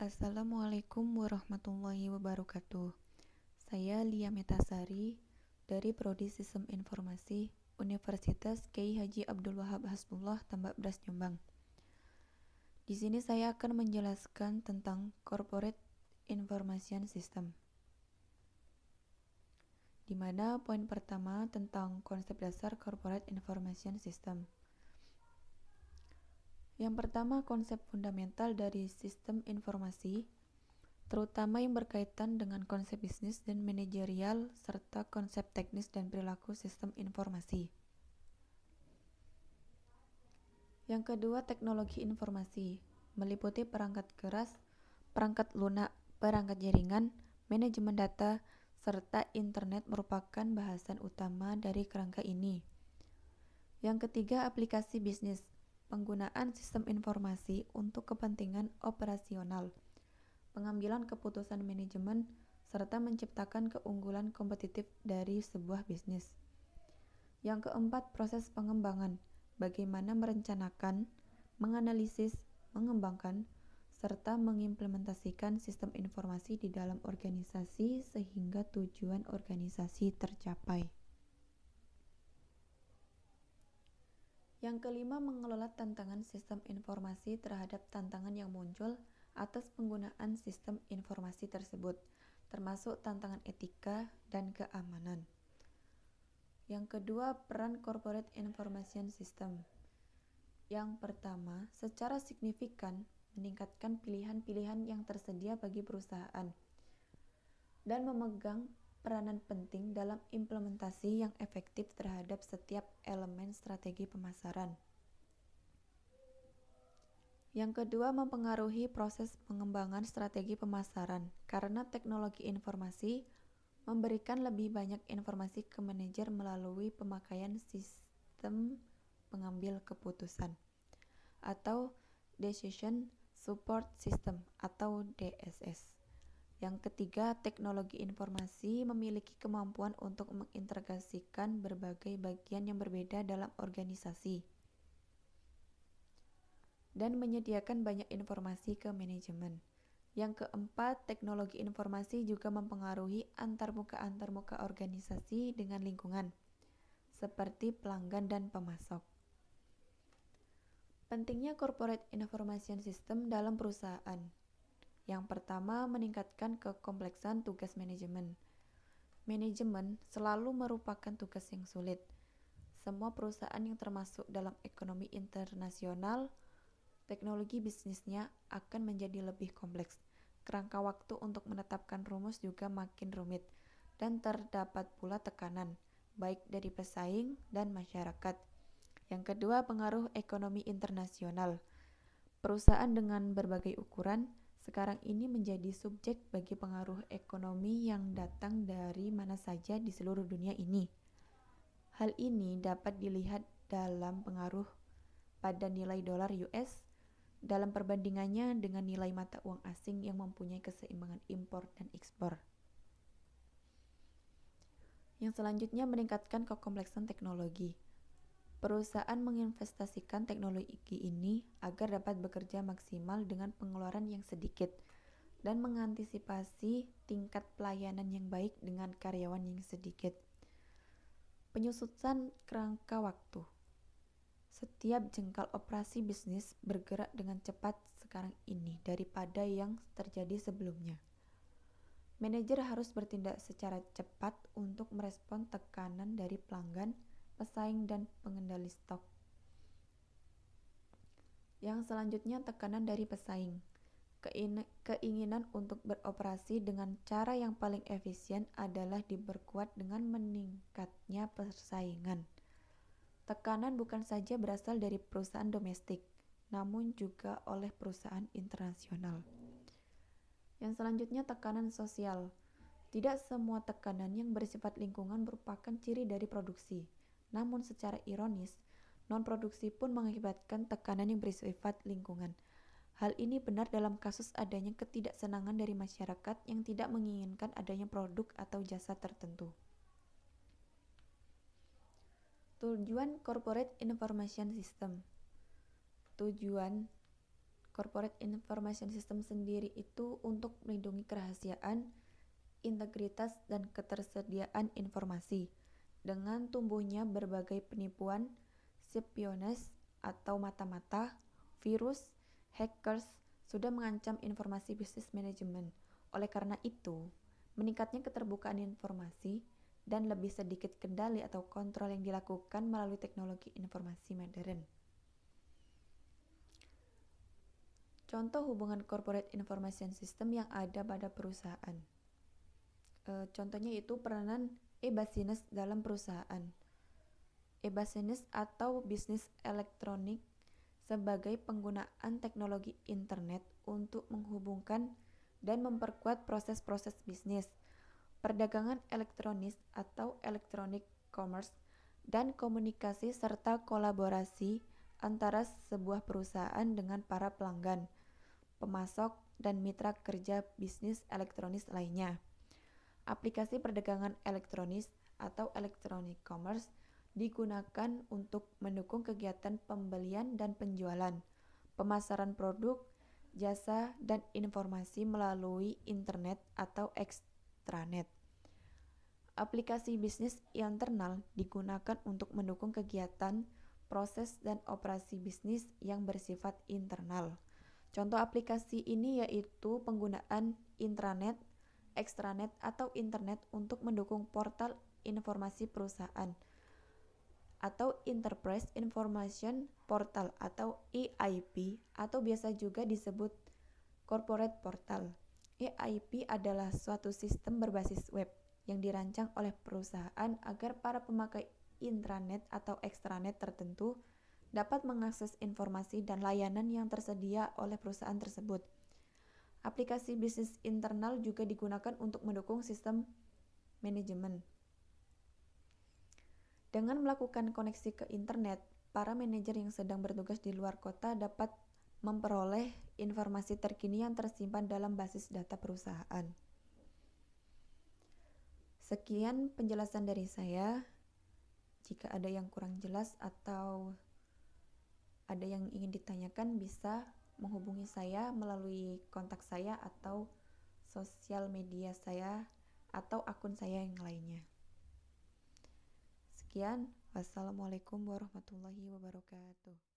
Assalamualaikum warahmatullahi wabarakatuh. Saya Lia Metasari dari Prodi Sistem Informasi Universitas Kyai Haji Abdul Wahab Hasbullah Tambak Beras Jombang. Di sini saya akan menjelaskan tentang Corporate Information System. Di mana poin pertama tentang konsep dasar Corporate Information System. Yang pertama, konsep fundamental dari sistem informasi, terutama yang berkaitan dengan konsep bisnis dan manajerial serta konsep teknis dan perilaku sistem informasi. Yang kedua, teknologi informasi, meliputi perangkat keras, perangkat lunak, perangkat jaringan, manajemen data, serta internet merupakan bahasan utama dari kerangka ini. Yang ketiga, aplikasi bisnis, penggunaan sistem informasi untuk kepentingan operasional, pengambilan keputusan manajemen, serta menciptakan keunggulan kompetitif dari sebuah bisnis. Yang keempat, proses pengembangan, bagaimana merencanakan, menganalisis, mengembangkan, serta mengimplementasikan sistem informasi di dalam organisasi sehingga tujuan organisasi tercapai. Yang kelima, mengelola tantangan sistem informasi terhadap tantangan yang muncul atas penggunaan sistem informasi tersebut, termasuk tantangan etika dan keamanan. Yang kedua, peran Corporate Information System. Yang pertama, secara signifikan meningkatkan pilihan-pilihan yang tersedia bagi perusahaan dan memegang peranan penting dalam implementasi yang efektif terhadap setiap elemen strategi pemasaran. Yang kedua, mempengaruhi proses pengembangan strategi pemasaran karena teknologi informasi memberikan lebih banyak informasi ke manajer melalui pemakaian sistem pengambil keputusan atau Decision Support System atau DSS. Yang ketiga, teknologi informasi memiliki kemampuan untuk mengintegrasikan berbagai bagian yang berbeda dalam organisasi dan menyediakan banyak informasi ke manajemen. Yang keempat, teknologi informasi juga mempengaruhi antarmuka organisasi dengan lingkungan, seperti pelanggan dan pemasok. Pentingnya Corporate Information System dalam perusahaan. Yang pertama, meningkatkan kekompleksan tugas manajemen. Manajemen selalu merupakan tugas yang sulit. Semua perusahaan yang termasuk dalam ekonomi internasional, teknologi bisnisnya akan menjadi lebih kompleks. Kerangka waktu untuk menetapkan rumus juga makin rumit, dan terdapat pula tekanan, baik dari pesaing dan masyarakat. Yang kedua, pengaruh ekonomi internasional. Perusahaan dengan berbagai ukuran sekarang ini menjadi subjek bagi pengaruh ekonomi yang datang dari mana saja di seluruh dunia ini. Hal ini dapat dilihat dalam pengaruh pada nilai dolar US dalam perbandingannya dengan nilai mata uang asing yang mempunyai keseimbangan impor dan ekspor. Yang selanjutnya, meningkatkan kekompleksan teknologi. Perusahaan menginvestasikan teknologi ini agar dapat bekerja maksimal dengan pengeluaran yang sedikit dan mengantisipasi tingkat pelayanan yang baik dengan karyawan yang sedikit. Penyusutan kerangka waktu. Setiap jengkal operasi bisnis bergerak dengan cepat sekarang ini daripada yang terjadi sebelumnya. Manajer harus bertindak secara cepat untuk merespon tekanan dari pelanggan, pesaing, dan pengendali stok. Yang selanjutnya, tekanan dari pesaing. Keinginan untuk beroperasi dengan cara yang paling efisien adalah diperkuat dengan meningkatnya persaingan. Tekanan bukan saja berasal dari perusahaan domestik, namun juga oleh perusahaan internasional. Yang selanjutnya, tekanan sosial. Tidak semua tekanan yang bersifat lingkungan merupakan ciri dari produksi. Namun secara ironis, non-produksi pun mengakibatkan tekanan yang bersifat lingkungan. Hal ini benar dalam kasus adanya ketidaksenangan dari masyarakat yang tidak menginginkan adanya produk atau jasa tertentu. Tujuan Corporate Information System. Tujuan Corporate Information System sendiri itu untuk melindungi kerahasiaan, integritas, dan ketersediaan informasi. Dengan tumbuhnya berbagai penipuan, spionage atau mata-mata, virus, hackers sudah mengancam informasi bisnis manajemen. Oleh karena itu, meningkatnya keterbukaan informasi dan lebih sedikit kendali atau kontrol yang dilakukan melalui teknologi informasi modern. Contoh hubungan corporate information system yang ada pada perusahaan. Contohnya itu peranan e-business dalam perusahaan. E-business atau bisnis elektronik sebagai penggunaan teknologi internet untuk menghubungkan dan memperkuat proses-proses bisnis, perdagangan elektronik atau electronic commerce, dan komunikasi serta kolaborasi antara sebuah perusahaan dengan para pelanggan, pemasok, dan mitra kerja bisnis elektronik lainnya. Aplikasi perdagangan elektronik atau electronic commerce digunakan untuk mendukung kegiatan pembelian dan penjualan, pemasaran produk, jasa, dan informasi melalui internet atau extranet. Aplikasi bisnis internal digunakan untuk mendukung kegiatan, proses, dan operasi bisnis yang bersifat internal. Contoh aplikasi ini yaitu penggunaan intranet, extranet, atau internet untuk mendukung portal informasi perusahaan atau Enterprise Information Portal atau EIP atau biasa juga disebut Corporate Portal. EIP adalah suatu sistem berbasis web yang dirancang oleh perusahaan agar para pemakai intranet atau extranet tertentu dapat mengakses informasi dan layanan yang tersedia oleh perusahaan tersebut. Aplikasi bisnis internal juga digunakan untuk mendukung sistem manajemen. Dengan melakukan koneksi ke internet, para manajer yang sedang bertugas di luar kota dapat memperoleh informasi terkini yang tersimpan dalam basis data perusahaan. Sekian penjelasan dari saya. Jika ada yang kurang jelas atau ada yang ingin ditanyakan, bisa menghubungi saya melalui kontak saya atau sosial media saya atau akun saya yang lainnya. Sekian, wassalamualaikum warahmatullahi wabarakatuh.